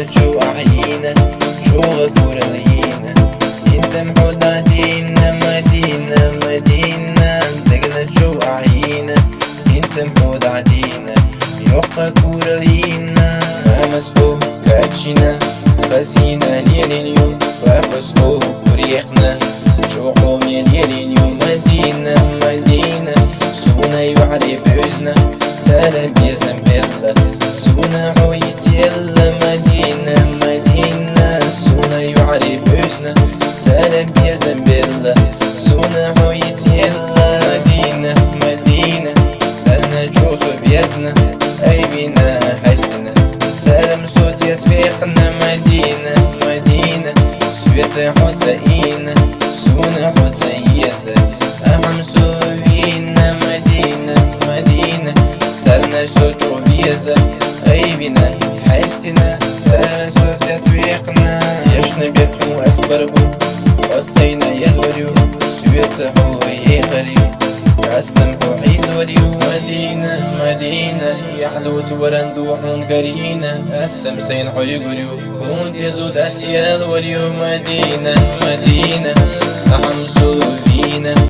دقنا شو أحيينا شو غفور لينا ينسمحوا دادينا مدينة مدينة دقنا شو أحيينا ينسمحوا دادينا يوقع كور لينا ما مسحوب كاتشينا خزينة ليل اليوم وفسحوا وريحنا شوقوا من ليل اليوم مدينة مدينة سونا يعري بوزنا سلام يا زنبلة سونا عويت يلا مدينة مدينة سونا يعري بوزنا سلام يا زنبلة سونا عويت يلا مدينة مدينة سلنا جوزو بيزنا أي بينا حسنا سلام صوت يسبقنا مدينة مدينة سويت حسينا سونا حسيزة أهم سوفينا مدينة مدينة سلنا شجو فيزا غيبنا حيستنا سلنا صوت يسبقنا يشنا بيكو أسبربو وسينا يدوريو سويت حو يخريو السمح حيزوريو مدينة مدينة يحلو تورندو حنكرينا السمسين حيقريو كنت يزود أسيال وريو مدينة مدينة أحمسو فينا